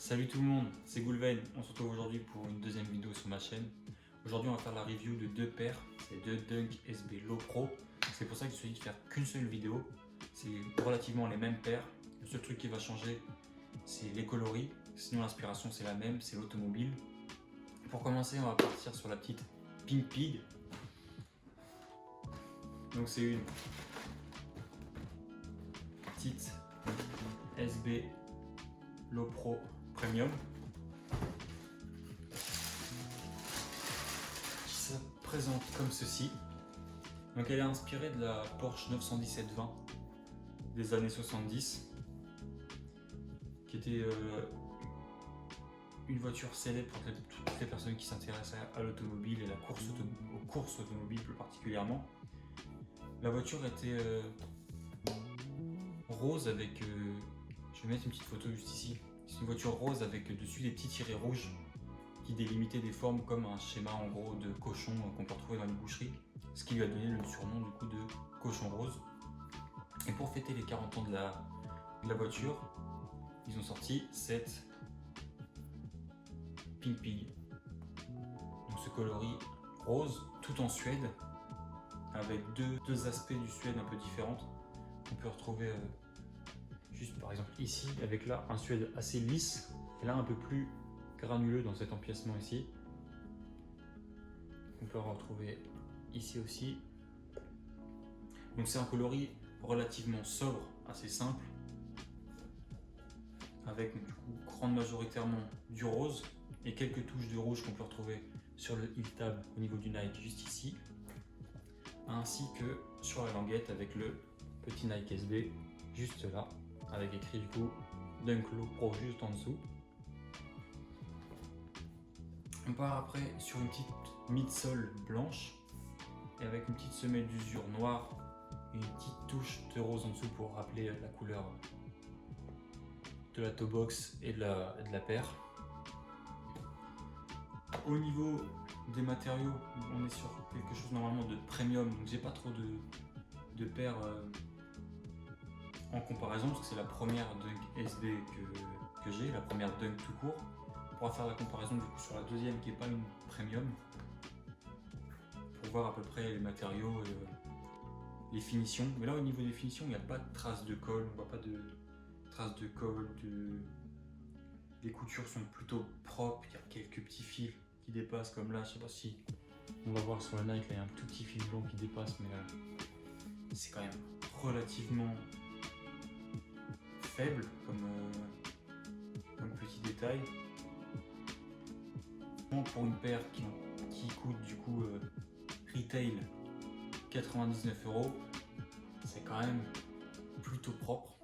Salut tout le monde, c'est Goulven. On se retrouve aujourd'hui pour une deuxième vidéo sur ma chaîne. Aujourd'hui, on va faire la review de deux paires, c'est deux Dunk SB Low Pro. C'est pour ça que je me suis dit de faire qu'une seule vidéo. C'est relativement les mêmes paires. Le seul truc qui va changer, c'est les coloris. Sinon, l'inspiration c'est la même, c'est l'automobile. Pour commencer, on va partir sur la petite Pink Pig. Donc c'est une petite SB Low Pro Premium qui se présente comme ceci. Donc elle est inspirée de la Porsche 917-20 des années 70 qui était une voiture célèbre pour toutes les personnes qui s'intéressent à l'automobile et aux courses automobiles plus particulièrement. La voiture était rose avec, je vais mettre une petite photo juste ici. C'est une voiture rose avec dessus des petits tirets rouges qui délimitaient des formes comme un schéma en gros de cochon qu'on peut retrouver dans les boucheries, ce qui lui a donné le surnom du coup de cochon rose. Et pour fêter les 40 ans de la voiture, ils ont sorti cette Pink Pig. Donc ce coloris rose tout en Suède avec deux aspects du Suède un peu différents. On peut retrouver juste par exemple ici avec là un Suède assez lisse et là un peu plus granuleux dans cet empiècement ici. On peut retrouver ici aussi. Donc c'est un coloris relativement sobre, assez simple, avec du coup grande majoritairement du rose et quelques touches de rouge qu'on peut retrouver sur le heel tab au niveau du Nike juste ici, ainsi que sur la languette avec le petit Nike SB juste là, avec écrit du coup Dunk Low Pro juste en dessous. On part après sur une petite midsole blanche et avec une petite semelle d'usure noire et une petite touche de rose en dessous pour rappeler la couleur de la toe box et de la paire. Au niveau des matériaux, on est sur quelque chose normalement de premium, donc j'ai pas trop de paires en comparaison parce que c'est la première Dunk SB que j'ai, la première Dunk tout court. On pourra faire la comparaison du coup sur la deuxième qui n'est pas une premium pour voir à peu près les matériaux et les finitions. Mais là au niveau des finitions, il n'y a pas de traces de colle, on voit pas de traces de colle, les coutures sont plutôt propres, il y a quelques petits fils qui dépassent comme là, je sais pas si on va voir sur le Nike, là il y a un tout petit fil blanc qui dépasse, mais c'est quand même relativement faible comme petit détail. Pour une paire qui coûte du coup retail 99 €, c'est quand même plutôt propre.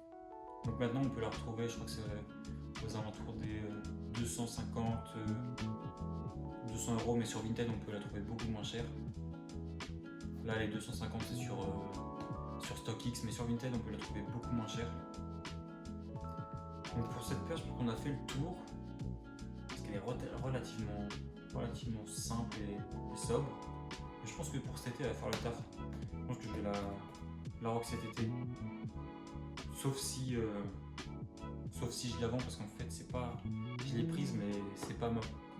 Donc maintenant on peut la retrouver, je crois que c'est aux alentours des 250 200 €, mais sur Vinted on peut la trouver beaucoup moins chère. Là les 250 c'est sur StockX, mais sur Vinted on peut la trouver beaucoup moins chère. Donc pour cette paire je pense qu'on a fait le tour, parce qu'elle est relativement simple et sobre. Et je pense que pour cet été elle va faire le taf. Je pense que je vais la rock cet été. Sauf si je la vends, parce qu'en fait c'est pas, je l'ai prise mais c'est pas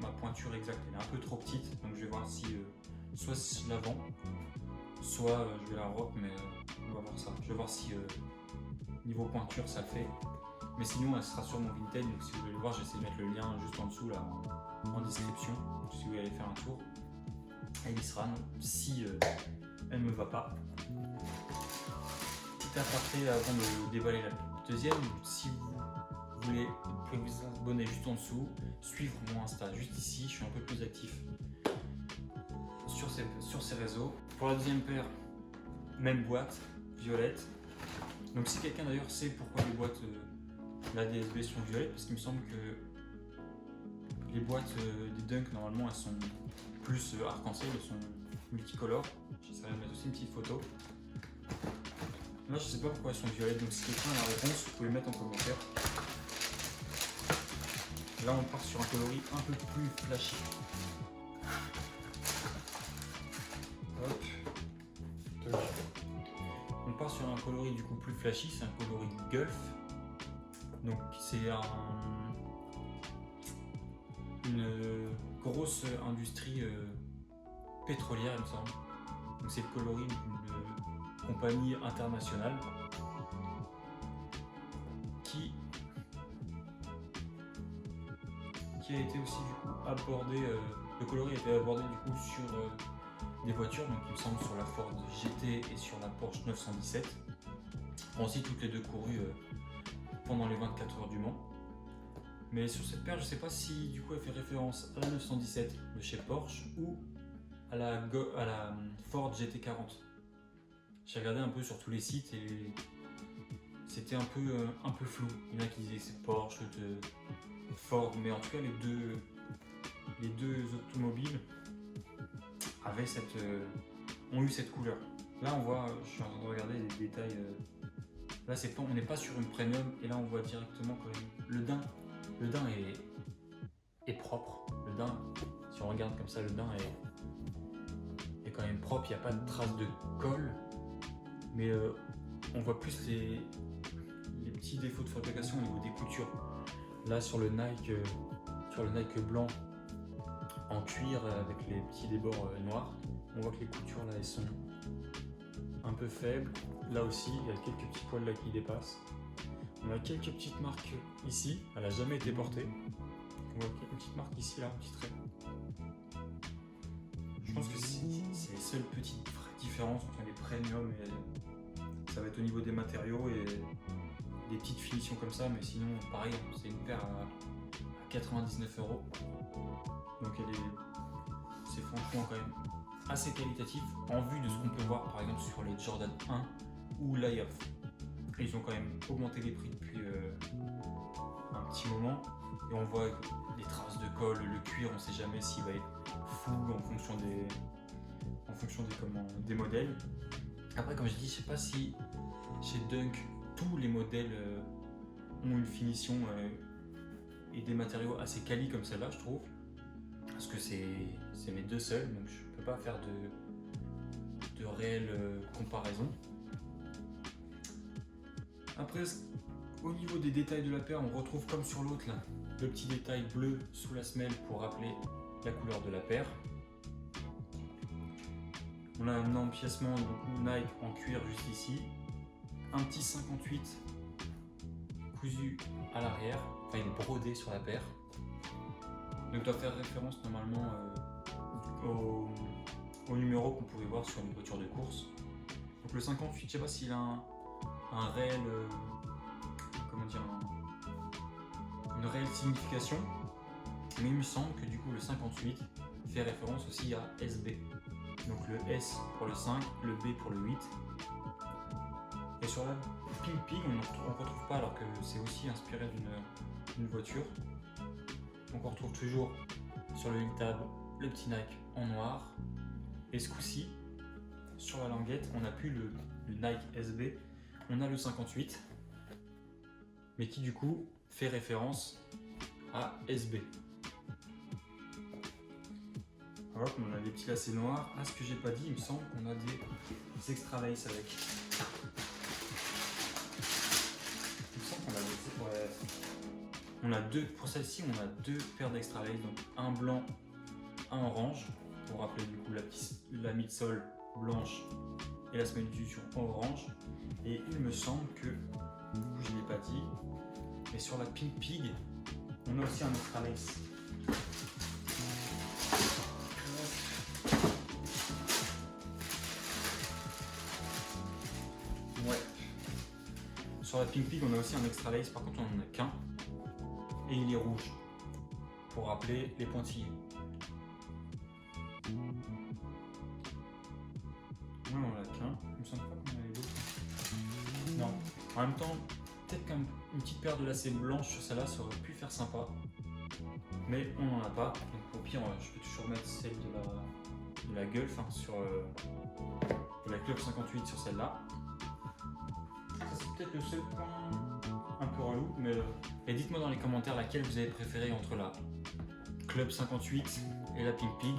ma pointure exacte, elle est un peu trop petite, donc je vais voir si soit je la vends, soit je vais la rock, mais on va voir ça. Je vais voir si niveau pointure ça le fait, mais sinon elle sera sur mon Vinted, donc si vous voulez le voir, j'essaie de mettre le lien juste en dessous là en description si vous voulez aller faire un tour. Elle y sera si elle ne me va pas. Petit aparté avant de déballer la deuxième, si vous voulez, vous pouvez vous abonner juste en dessous, suivre mon Insta juste ici, je suis un peu plus actif sur ces réseaux. Pour la deuxième paire, même boîte, violette. Donc si quelqu'un d'ailleurs sait pourquoi les boîtes la DSB sont violettes, parce qu'il me semble que les boîtes des Dunk normalement elles sont plus arc-en-ciel, elles sont multicolores. J'essaierai de mettre aussi une petite photo. Là je sais pas pourquoi elles sont violettes, donc si quelqu'un a la réponse, vous pouvez le mettre en commentaire. Là on part sur un coloris un peu plus flashy. Hop. On part sur un coloris du coup plus flashy, c'est un coloris Gulf. Donc c'est une grosse industrie pétrolière, il me semble. Donc c'est le coloris d'une compagnie internationale qui a été aussi du coup abordé, le coloris a été abordé du coup sur des voitures, donc il me semble sur la Ford GT et sur la Porsche 917. Ont aussi toutes les deux courues pendant les 24 heures du Mans. Mais sur cette paire, je sais pas si du coup elle fait référence à la 917 de chez Porsche ou à la Ford GT40. J'ai regardé un peu sur tous les sites et c'était un peu flou. Il y en a qui disaient que c'est Porsche, Ford, mais en tout cas les deux automobiles avaient ont eu cette couleur. Là on voit, je suis en train de regarder les détails. Là on n'est pas sur une premium et là on voit directement quand même le daim. Le daim est propre. Le daim, si on regarde comme ça, le daim est quand même propre. Il n'y a pas de traces de colle, mais on voit plus les petits défauts de fabrication au niveau des coutures. Là sur le Nike blanc en cuir avec les petits débords noirs, on voit que les coutures là elles sont un peu faibles. Là aussi il y a quelques petits poils là qui dépassent. On a quelques petites marques ici, elle n'a jamais été portée. On voit une petite marque ici là, un petit trait. Je pense que c'est les seules petites différences entre les premium et ça va être au niveau des matériaux et des petites finitions comme ça, mais sinon pareil, c'est une paire à 99 €. Donc c'est franchement quand même assez qualitatif en vue de ce qu'on peut voir par exemple sur les Jordan 1 ou l'Air. Ils ont quand même augmenté les prix depuis un petit moment et on voit des traces de colle, le cuir, on ne sait jamais s'il va être fou en fonction des modèles. Après comme je dis, je ne sais pas si chez Dunk tous les modèles ont une finition et des matériaux assez quali comme celle-là, je trouve, parce que c'est mes deux seuls, donc je ne peux pas faire de réelle comparaison. Après, au niveau des détails de la paire, on retrouve comme sur l'autre là, le petit détail bleu sous la semelle pour rappeler la couleur de la paire. On a un empiècement Nike en cuir juste ici, un petit 58 cousu à l'arrière, enfin il est brodé sur la paire. Donc doit faire référence normalement au numéro qu'on pouvait voir sur une voiture de course. Donc le 58, je sais pas s'il a un réel, une réelle signification, mais il me semble que du coup le 58 fait référence aussi à SB. Donc le S pour le 5, le B pour le 8. Et sur la Pink Pig, on ne retrouve pas alors que c'est aussi inspiré d'une voiture. Donc on retrouve toujours sur le Tab le petit Nike en noir. Et ce coup-ci, sur la languette, on n'a plus le Nike SB, on a le 58, mais qui du coup fait référence à SB. Alors on a des petits lacets noirs. Ah, ce que j'ai pas dit, il me semble qu'on a des extra lace avec. Il me semble qu'on a des... Ouais. On a deux, pour celle-ci, on a deux paires d'extra lace, donc un blanc, un orange, pour rappeler du coup la midsole blanche et la semelle du sur orange. Et il me semble que, du coup je ne l'ai pas dit, mais sur la Pink Pig, on a aussi un extra lace. Ouais. Sur la Pink Pig, on a aussi un extra lace, par contre on n'en a qu'un. Et il est rouge, pour rappeler les pointillés. Non, on l'a qu'un. Il me semble pas qu'on avait l'autre. Non. En même temps, peut-être qu'une petite paire de lacets blanches sur celle-là, ça aurait pu faire sympa. Mais on n'en a pas. Donc au pire, je peux toujours mettre celle de la Gulf, hein, sur de la Club 58 sur celle-là. Ça c'est peut-être le seul point un peu relou. Mais et dites-moi dans les commentaires laquelle vous avez préféré entre la Club 58 et la Pink Pig.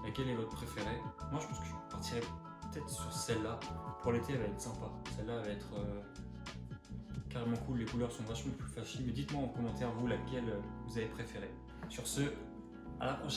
Laquelle est votre préférée? Moi je pense que je partirais peut-être sur celle-là. Pour l'été elle va être sympa. Celle-là elle va être carrément cool. Les couleurs sont vachement plus flashy. Mais dites-moi en commentaire vous laquelle vous avez préférée. Sur ce, à la prochaine.